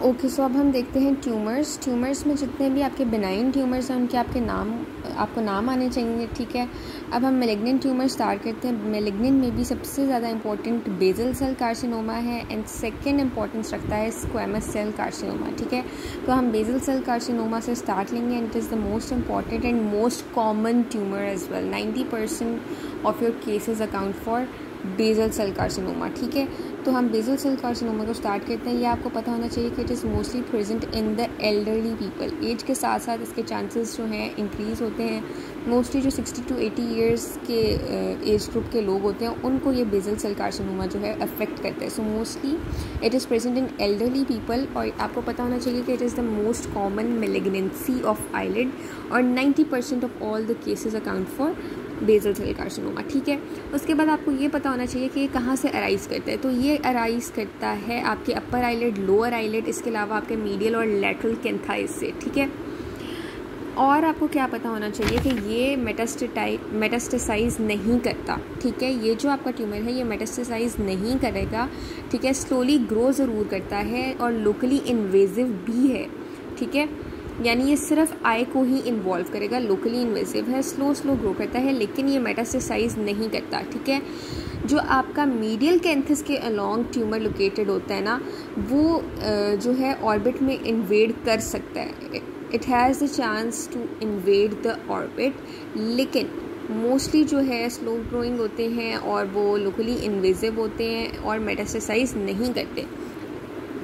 Okay, सो अब हम देखते हैं ट्यूमर्स में जितने भी आपके बेनाइन ट्यूमर्स हैं उनके आपको नाम आने चाहिए, ठीक है। अब हम मेलिग्नेंट ट्यूमर स्टार्ट करते हैं। मेलिग्नेंट में भी सबसे ज़्यादा इंपॉर्टेंट बेजल सेल कार्सिनोमा है एंड सेकंड इंपॉर्टेंस रखता है स्क्वेमस सेल कार्सिनोमा, ठीक है। तो हम बेजल सेल कार्सिनोमा से स्टार्ट लेंगे and it is the most important and most common tumour as well. 90% of your cases account for basal cell carcinoma, ठीक है। तो हम बेजल सेल कार्सिनोमा को स्टार्ट करते हैं। ये आपको पता होना चाहिए कि it is mostly present in the elderly people. As के साथ साथ इसके चांसेस जो हैं इंक्रीज़ होते हैं। मोस्टली जो 60 to 80 ईयर्स के एज ग्रुप के लोग होते हैं उनको ये बेजल सेल कार्सिनोमा जो है अफेक्ट करता है। So mostly it is present in elderly people और आपको पता होना चाहिए कि it is the most common malignancy of eyelid और 90% of all the cases account for basal cell carcinoma, ठीक है। उसके बाद आपको ये पता होना चाहिए कि ये कहाँ से अराइज़ करता है। तो ये अराइज़ करता है आपके अपर आईलिड, लोअर आईलिड, इसके अलावा आपके मीडियल और लैटरल कैंथाइज से, ठीक है। और आपको क्या पता होना चाहिए कि ये मेटास्टेसाइज नहीं करता, ठीक है। ये जो आपका ट्यूमर है ये मेटास्टेसाइज नहीं करेगा, ठीक है। स्लोली ग्रो ज़रूर करता है और लोकली इन्वेजिव भी है, ठीक है। यानी ये सिर्फ आई को ही इन्वॉल्व करेगा, लोकली इन्वेजिव है, स्लो ग्रो करता है, लेकिन ये मेटास्टेसाइज नहीं करता, ठीक है। जो आपका मीडियल कैंथस के अलोंग ट्यूमर लोकेटेड होता है ना, वो जो है ऑर्बिट में इन्वेड कर सकता है। It has the chance to invade the orbit, लेकिन मोस्टली जो है स्लो ग्रोइंग होते हैं और वो लोकली इन्वेजिव होते हैं और मेटास्टेसाइज नहीं करते।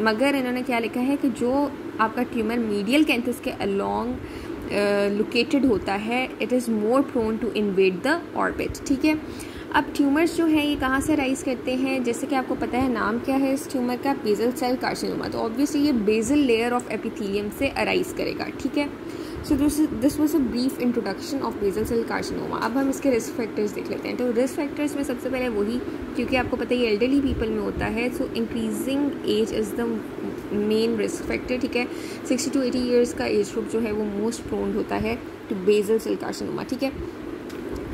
मगर इन्होंने क्या लिखा है कि जो आपका ट्यूमर मीडियल कैंथस के अलोंग लोकेटेड होता है it is more prone to invade the orbit, ठीक है। अब ट्यूमर्स जो है ये कहाँ से राइज करते हैं, जैसे कि आपको पता है नाम क्या है इस ट्यूमर का, बेजल सेल कार्सिनोमा। तो ऑब्वियसली ये बेजल लेयर ऑफ एपिथेलियम से अराइज करेगा, ठीक है। So this was a brief introduction of basal cell carcinoma. अब हम इसके रिस्क फैक्टर्स देख लेते हैं। तो रिस्क फैक्टर्स में सबसे पहले वही, क्योंकि आपको पता है ये एल्डरली पीपल में होता है, so increasing age is the main risk factor, ठीक है। 60 to 80 ईयर्स का एज ग्रुप जो है वो मोस्ट प्रोन होता है टू बेजल सेल कार्सिनोमा, ठीक है।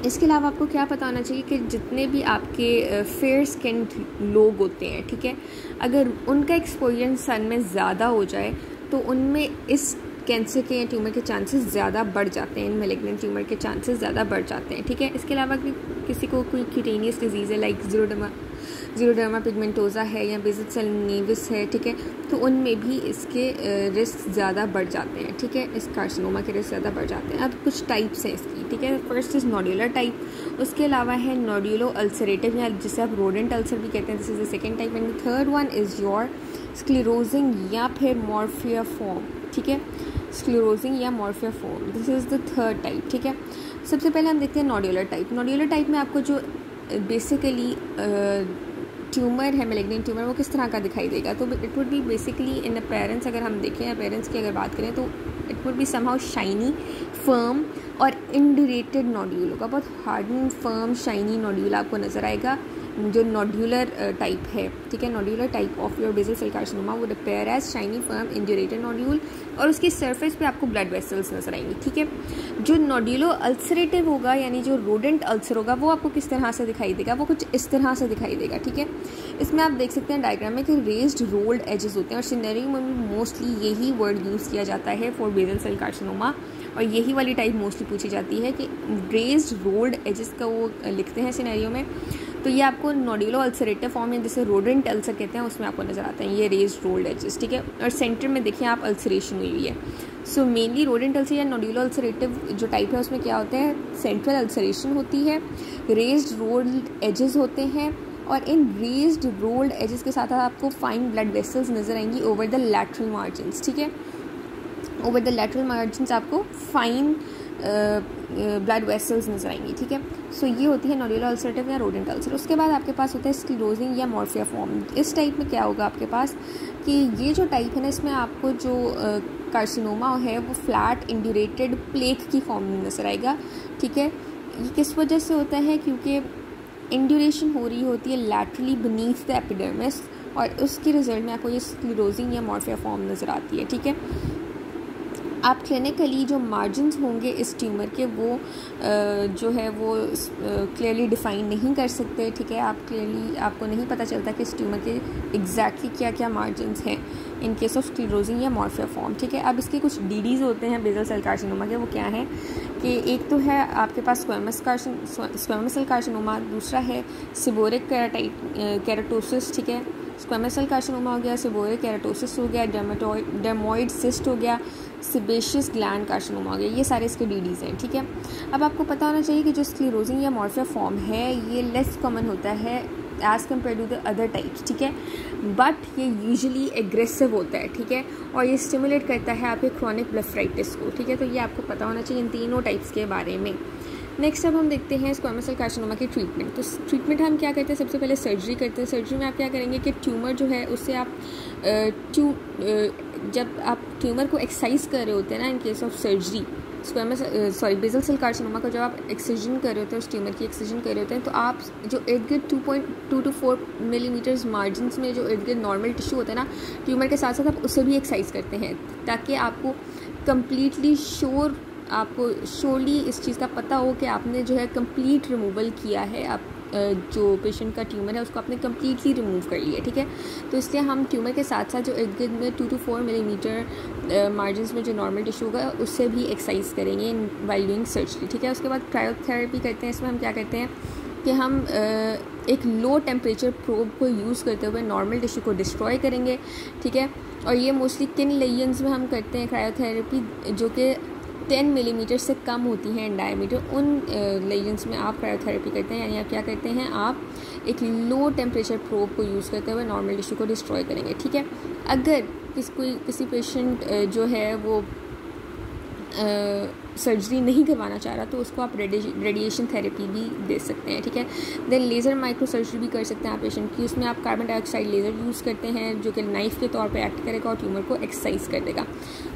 इसके अलावा आपको क्या पता होना चाहिए कि जितने भी आपके फेयर स्किन्ड लोग होते हैं, ठीक है, अगर उनका एक्सपोजर सन में ज़्यादा हो जाए तो उनमें इस कैंसर के या ट्यूमर के चांसेस ज़्यादा बढ़ जाते हैं, मेलिग्नेंट ट्यूमर के चांसेस ज़्यादा बढ़ जाते हैं, ठीक है। इसके अलावा कि किसी को कोई क्यूटेनियस डिजीज़ है लाइक जीरोडर्मा पिगमेंटोजा है या बेसल सेल नेविस है, ठीक है, तो उनमें भी इसके रिस्क ज़्यादा बढ़ जाते हैं, ठीक है। इस कार्सिनोमा के रिस्क ज़्यादा बढ़ जाते हैं। अब कुछ टाइप्स हैं इसकी, ठीक है। फर्स्ट इज़ नोड्यूलर टाइप, उसके अलावा है नोड्यूलो अल्सरेटिव या जिसे आप रोडेंट अल्सर भी कहते हैं, this is the second type. And third one is your sclerosing या फिर मॉर्फिया फॉर्म, ठीक है। स्क्लेरोजिंग या morphia form, this is the third type, ठीक है। सबसे पहले हम देखते हैं नोड्यूलर टाइप। नोड्यूलर टाइप में आपको जो बेसिकली ट्यूमर है, मेलिग्नेंट ट्यूमर, वो किस तरह का दिखाई देगा। तो it would be basically in appearance, अगर हम देखें अपेरेंस की अगर बात करें तो it would be somehow shiny, firm और इंड्यूरेटेड नोड्यूल होगा। बहुत hard and firm shiny nodule आपको नज़र आएगा जो नोड्यूलर टाइप है, ठीक है। Nodular type of your basal cell carcinoma would appear as shiny firm indurated nodule और उसकी सरफेस पे आपको ब्लड वेसल्स नजर आएंगी, ठीक है। जो नोड्यूलो अल्सरेटिव होगा यानी जो रोडेंट अल्सर होगा वो आपको किस तरह से दिखाई देगा, वो कुछ इस तरह से दिखाई देगा, ठीक है। इसमें आप देख सकते हैं डायग्राम में कि रेज्ड रोल्ड एजेस होते हैं और सिनेरियो में मोस्टली यही वर्ड यूज़ किया जाता है फॉर बेसल सेल कार्सिनोमा और यही वाली टाइप मोस्टली पूछी जाती है कि रेज्ड रोल्ड एजेस का वो लिखते हैं सिनेरियो में। तो ये आपको नोड्यूलो अल्सरेटिव फॉर्म है जिसे रोडेंट अल्सर कहते हैं, उसमें आपको नजर आते हैं ये रेज्ड रोल्ड एजेस, ठीक है। और सेंटर में देखिए आप अल्सरेशन हुई है। सो मेनली रोडेंट अल्सर या नोड्यूलो अल्सरेटिव जो टाइप है उसमें क्या होता है, सेंट्रल अल्सरेशन होती है, रेज्ड रोल्ड एजेस होते हैं और इन रेज्ड रोल्ड एजेस के साथ आपको फाइन ब्लड वेसल्स नजर आएंगी ओवर द लैटरल मार्जिन्स, ठीक है। ओवर द लैटरल मार्जिन्स आपको फाइन ब्लड वेसल्स नजर आएंगी, ठीक है। सो ये होती है नोड्यूलर अल्सरेटिव या रोडेंट अल्सर। उसके बाद आपके पास होता है स्क्लेरोजिंग या मॉर्फिया फॉर्म। इस टाइप में क्या होगा आपके पास कि ये जो टाइप है ना इसमें आपको जो कार्सिनोमा है वो फ्लैट इंड्यूरेटेड प्लेक की फॉर्म में नजर आएगा, ठीक है। ये किस वजह से होता है, क्योंकि इंड्यूरेशन हो रही होती है लैटरली बीनीथ द एपिडर्मिस और उसके रिजल्ट में आपको ये स्क्लेरोजिंग या मॉर्फिया फॉर्म नजर आती है, ठीक है। आप क्लिनिकली जो मार्जिन्स होंगे इस ट्यूमर के वो जो है वो क्लियरली डिफ़ाइन नहीं कर सकते, ठीक है। आप क्लियरली आपको नहीं पता चलता कि इस ट्यूमर के एग्जैक्टली क्या क्या मार्जिन्स हैं इन केस ऑफ स्क्लेरोसिस या मॉर्फिया फॉर्म, ठीक है। अब इसके कुछ डीडीज़ होते हैं बेसल सेल कार्सिनोमा के, वो क्या है कि एक तो है आपके पास स्क्वेमस सेल कार्सिनोमा, दूसरा है सिबोरिक केराटोसिस, ठीक है। स्क्वेमस सेल कार्सिनोमा हो गया, सिबोरिक केराटोसिस हो गया, डर्मोइड सिस्ट हो गया, सिबेशियस ग्लैंड कार्सिनोमा हो गया, ये सारे इसके डीडीज़ हैं, ठीक है। अब आपको पता होना चाहिए कि जो स्क्लेरोसिस या मॉर्फिया फॉर्म है ये लेस कॉमन होता है as compared to the other types, ठीक है, बट ये यूजुअली एग्रेसिव होता है, ठीक है, और ये स्टिमुलेट करता है आपके क्रॉनिक ब्लेफराइटिस को, ठीक है। तो ये आपको पता होना चाहिए इन तीनों टाइप्स के बारे में। नेक्स्ट अब हम देखते हैं स्क्वेमस सेल कार्सिनोमा की ट्रीटमेंट। तो ट्रीटमेंट हम क्या करते हैं, सबसे पहले सर्जरी करते हैं। सर्जरी में आप क्या करेंगे कि ट्यूमर जो है उससे आप जब आप ट्यूमर को एक्सरसाइज कर रहे होते हैं ना in case of surgery, basal cell carcinoma को जब आप एक्ससिजन कर रहे होते हैं, उस ट्यूमर की एक्ससिजन कर रहे होते हैं, तो आप जो इर्द गिर्द 2.2 to 4 मिलीमीटर्स मार्जिनस में जो इर्द गिर्द नॉर्मल टिश्यू होता है ना ट्यूमर के साथ साथ आप उसे भी एक्सरसाइज करते हैं, ताकि आपको कम्प्लीटली आपको श्योरली इस चीज़ का पता हो कि आपने जो है कंप्लीट रिमूवल किया है, आप जो पेशेंट का ट्यूमर है उसको आपने कम्प्लीटली रिमूव कर लिया, ठीक है। तो इसलिए हम ट्यूमर के साथ साथ जो इर्द गिर्द में 2 to 4 मिलीमीटर मार्जिनस में जो नॉर्मल टिश्यू होगा उससे भी एक्सरसाइज करेंगे वाइल डूइंग सर्जरी, ठीक है। उसके बाद क्रायोथेरेपी करते हैं। इसमें हम क्या करते हैं कि हम एक लो टेम्परेचर प्रोब को यूज़ करते हुए नॉर्मल टिश्यू को डिस्ट्रॉय करेंगे, ठीक है। और ये मोस्टली किन लेजन्स में हम करते हैं क्रायोथेरेपी, जो कि 10 मिलीमीटर से कम होती हैं इन डायमीटर, उन लेजन्स में आप क्रायोथेरेपी करते हैं। यानी आप क्या करते हैं, आप एक लो टेम्परेचर प्रोब को यूज़ करते हुए नॉर्मल टिश्यू को डिस्ट्रॉय करेंगे, ठीक है। अगर किसी पेशेंट जो है वो सर्जरी नहीं करवाना चाह रहा तो उसको आप रेडिएशन थेरेपी भी दे सकते हैं, ठीक है। देन लेज़र माइक्रो सर्जरी भी कर सकते हैं आप पेशेंट की। उसमें आप कार्बन डाइऑक्साइड लेज़र यूज़ करते हैं जो कि नाइफ़ के तौर पे एक्ट करेगा और ट्यूमर को एक्सरसाइज कर देगा।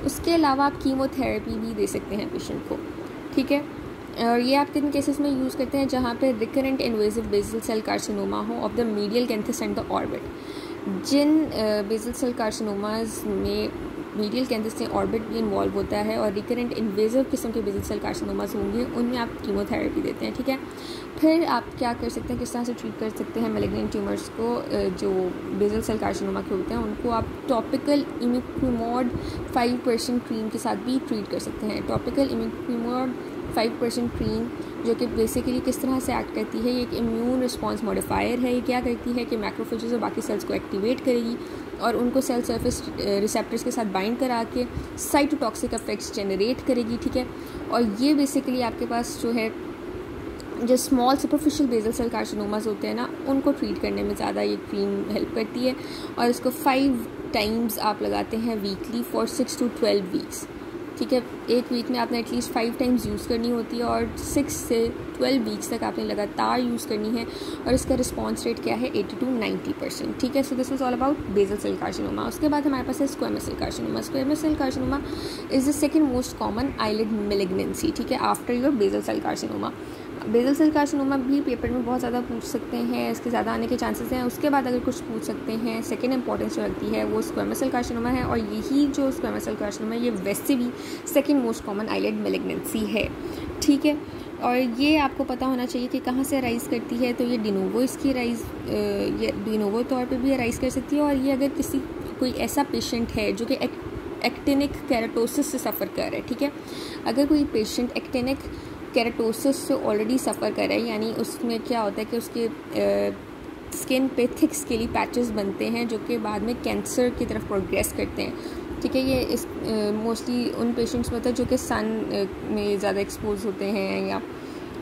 उसके अलावा आप कीमोथेरेपी भी दे सकते हैं पेशेंट को, ठीक है। और ये आप किन केसेस में यूज़ करते हैं, जहाँ पे recurrent invasive basal cell carcinoma हो of the medial canthus and the orbit. जिन बेसल सेल कार्सिनोमाज में मीडियल कैंथस से ऑर्बिट भी इन्वॉल्व होता है और रिकरेंट इन्वेजिव किस्म के बेसल सेल कार्सिनोमास होंगे, उनमें आप कीमोथेरेपी देते हैं, ठीक है। फिर आप क्या कर सकते हैं, किस तरह से ट्रीट कर सकते हैं मैलिग्नेंट ट्यूमर्स को जो बेसल सेल कार्सिनोमा के होते हैं, उनको आप टॉपिकल इमिक्विमोड 5% क्रीम के साथ भी ट्रीट कर सकते हैं। टॉपिकल इमिक्विमोड 5% क्रीम जो कि बेसिकली किस तरह से एक्ट करती है, ये एक इम्यून रिस्पॉन्स मॉडिफायर है। ये क्या करती है कि मैक्रोफेजेस और बाकी सेल्स को एक्टिवेट करेगी और उनको सेल सरफेस रिसेप्टर्स के साथ बाइंड करा के साइटोटॉक्सिक इफेक्ट्स जनरेट करेगी, ठीक है। और ये बेसिकली आपके पास जो है जो small superficial basal cell carcinomas होते हैं ना, उनको ट्रीट करने में ज़्यादा ये क्रीम हेल्प करती है। और इसको 5 टाइम्स आप लगाते हैं वीकली फॉर 6 to 12 वीक्स, ठीक है। एक वीक में आपने एटलीस्ट 5 टाइम्स यूज़ करनी होती है और 6 से 12 वीक्स तक आपने लगातार यूज़ करनी है। और इसका रिस्पॉन्स रेट क्या है, 80 to 90%, ठीक है। So this was all about basal cell carcinoma. उसके बाद हमारे पास है squamous cell carcinoma. Squamous cell carcinoma is the second most common eyelid malignancy, ठीक है, after your basal cell carcinoma. Basal cell carcinoma भी पेपर में बहुत ज़्यादा पूछ सकते हैं, इसके ज़्यादा आने के चांसेस हैं। उसके बाद अगर कुछ पूछ सकते हैं, सेकेंड इंपॉर्टेंस जो लगती है वो स्क्वेमस सेल कार्सिनोमा है। और यही जो स्क्वेमस सेल कार्सिनोमा है ये वैसे भी second most common eyelid malignancy है, ठीक है। और ये आपको पता होना चाहिए कि कहाँ से अराइज़ करती है। तो ये डिनोवो इसकी ये डिनोवो तौर पे भी अराइज़ कर सकती है। और ये अगर कोई ऐसा पेशेंट है जो कि एक्टिनिक केराटोसिस से सफ़र कर रहा है, ठीक है। अगर कोई पेशेंट एक्टिनिक केराटोसिस से ऑलरेडी सफ़र कर रहा है, यानी उसमें क्या होता है कि उसके स्किन पे थिक स्केली पैचेस बनते हैं जो कि बाद में कैंसर की तरफ प्रोग्रेस करते हैं, ठीक है। ये इस मोस्टली उन पेशेंट्स में होता है जो कि सन में ज़्यादा एक्सपोज होते हैं या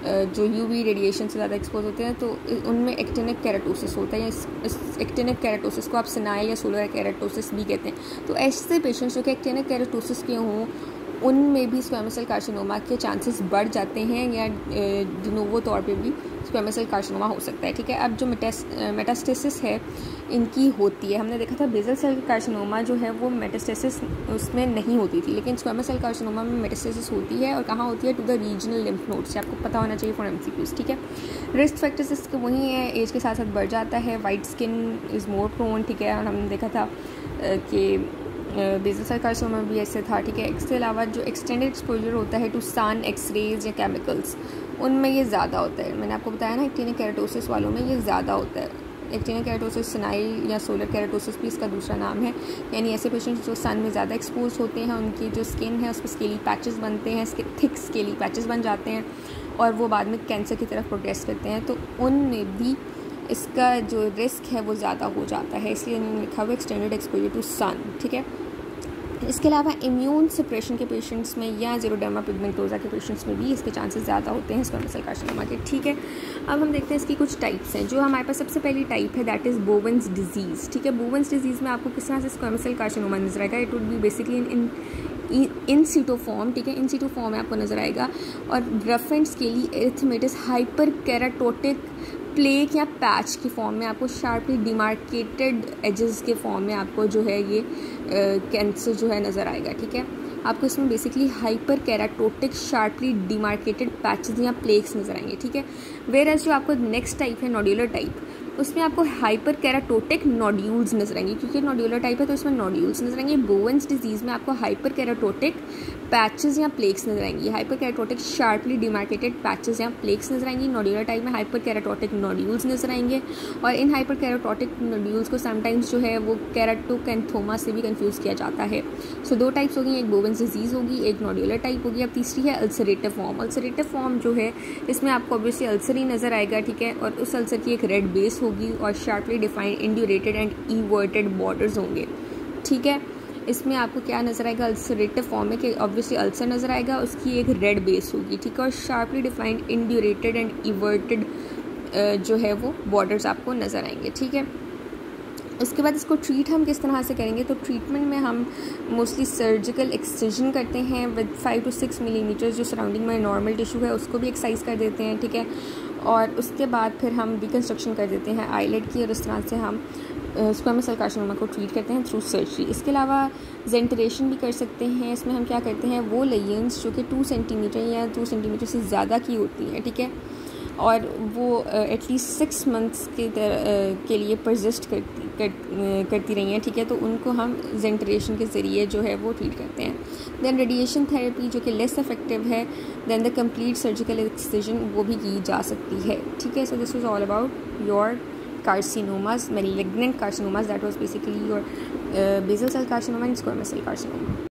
जो यूवी रेडिएशन से ज़्यादा एक्सपोज होते हैं, तो उनमें एक्टिनिक केराटोसिस होता है। इस एक्टिनिक केराटोसिस को आप सेनाइल या सोलर केराटोसिस भी कहते हैं। तो ऐसे पेशेंट्स जो कि एक्टिनिक केराटोसिस के हों, उनमें भी स्क्वेमस सेल कार्सिनोमा के चांसेस बढ़ जाते हैं या डिनोवो तौर पे भी स्क्वेमस सेल कार्सिनोमा हो सकता है, ठीक है। अब जो मेटास्टेसिस है इनकी होती है, हमने देखा था बेसल सेल कार्सिनोमा जो है वो मेटास्टेसिस उसमें नहीं होती थी, लेकिन स्क्वेमस सेल कार्सिनोमा में मेटास्टेसिस होती है। और कहाँ होती है, to the regional lymph nodes, आपको पता होना चाहिए फॉर MCQs, ठीक है। रिस्क फैक्टर्स इसके वही है, एज के साथ साथ बढ़ जाता है, white skin is more prone, ठीक है। और हमने देखा था कि बेसल सेल कार्सिनोमा भी ऐसे था, ठीक है। इसके अलावा जो एक्सटेंडेड एक्सपोजर होता है टू सन, एक्सरेज या केमिकल्स, उनमें ये ज़्यादा होता है। मैंने आपको बताया ना एक्टिनिक केराटोसिस वालों में ये ज़्यादा होता है। एक्टिनिक केराटोसिस सेनाइल या सोलर केराटोसिस भी इसका दूसरा नाम है, यानी ऐसे पेशेंट्स जो सन में ज़्यादा एक्सपोज होते हैं, उनकी जो स्किन है उस पर स्केली पैचेस बनते हैं, थिक स्केली पैचेस बन जाते हैं और वो बाद में कैंसर की तरफ प्रोग्रेस करते हैं, तो उनमें भी इसका जो रिस्क है वो ज़्यादा हो जाता है, इसलिए इन्होंने लिखा हुआ एक्सटेंडेड एक्सपोजर टू सन, ठीक है। इसके अलावा इम्यून सप्रेशन के पेशेंट्स में या ज़ीरोडर्मा पिगमेंटोसा के पेशेंट्स में भी इसके चांसेस ज़्यादा होते हैं स्क्वैमस सेल कार्सिनोमा के, ठीक है। अब हम देखते हैं इसकी कुछ टाइप्स हैं। जो हमारे पास सबसे पहली टाइप है दैट इज़ बोवेंस डिजीज़, ठीक है। बोवेंस डिजीज़ में आपको किस तरह से स्क्वैमस सेल कार्सिनोमा नजर आएगा, इट वुड बी बेसिकली इन सीटो फॉर्म, ठीक है। इन सीटो फॉर्म में आपको नजर आएगा और rough and scaly erythematous hyperkeratotic plaque या पैच की फॉर्म में आपको शार्पली डिमार्केटेड एजेस के फॉर्म में आपको जो है ये कैंसर जो है नज़र आएगा, ठीक है। आपको इसमें basically hyperkeratotic sharply demarcated patches या प्लेक्स नज़र आएंगे, ठीक है। वेयर एज जो आपको नेक्स्ट टाइप है नोड्यूलर टाइप, उसमें आपको हाइपर केराटोटिक नोड्यूल्स नजर आएंगे, क्योंकि नोड्यूलर टाइप है तो इसमें नोड्यूल्स नजर आएंगे। बोवेंस डिजीज़ में आपको हाइपर केराटोटिक पैचेस या प्लेक्स नजर आएंगी, हाइपर केराटोटिक शार्पली डिमार्केटेड पैचेस या प्लेक्स नजर आएंगी। नोड्यूलर टाइप में हाइपर केराटोटिक नोड्यूल्स नजर आएंगे और इन हाइपर केराटोटिक नोड्यूल्स को समटाइम्स जो है वो केराटोकैंथोमा से भी कंफ्यूज किया जाता है। सो दो टाइप्स होगी, एक बोवेंस डिजीज़ होगी, एक नोड्यूलर टाइप होगी। अब तीसरी है अल्सरेटिव फॉर्म। अल्सरेटिव फॉर्म जो है इसमें आपको ऑब्वियसली अल्सर ही नजर आएगा, ठीक है, और उस अल्सर की एक रेड बेस होगी और sharply defined इंड्यूरेटेड and everted borders होंगे, ठीक है। इसमें आपको क्या नजर आएगा अल्सरेटिव फॉर्म में कि ऑब्वियसली अल्सर नजर आएगा, उसकी एक रेड बेस होगी, ठीक है, और शार्पली डिफाइंड इंड्यूरेटेड एंड इवर्टेड जो है वो बॉर्डर्स आपको नजर आएंगे, ठीक है। उसके बाद इसको ट्रीट हम किस तरह से करेंगे, तो ट्रीटमेंट में हम मोस्टली सर्जिकल एक्ससिजन करते हैं विद 5 to 6 मिलीमीटर, जो सराउंडिंग में नॉर्मल टिश्यू है उसको भी एक्सरसाइज कर देते हैं, ठीक है। और उसके बाद फिर हम रिकन्स्ट्रक्शन कर देते हैं आईलेट की और इस तरह से हम स्क्वैमस सेल कार्सिनोमा को ट्रीट करते हैं थ्रू सर्जरी। इसके अलावा जेंटरेशन भी कर सकते हैं। इसमें हम क्या करते हैं, वो लेयर्स जो कि 2 सेंटीमीटर या 2 सेंटीमीटर से ज़्यादा की होती है, ठीक है, और वो एटलीस्ट 6 मंथ्स के लिए परसिस्ट करती रही हैं, ठीक है, तो उनको हम जेंटरेशन के ज़रिए जो है वो ट्रीट करते हैं। देन रेडिएशन थेरेपी जो कि लेस इफेक्टिव है देन द कंप्लीट सर्जिकल एक्ससिजन, वो भी की जा सकती है, ठीक है। So this was all about your carcinomas, malignant carcinomas, that was basically your basal cell carcinoma and squamous cell carcinoma.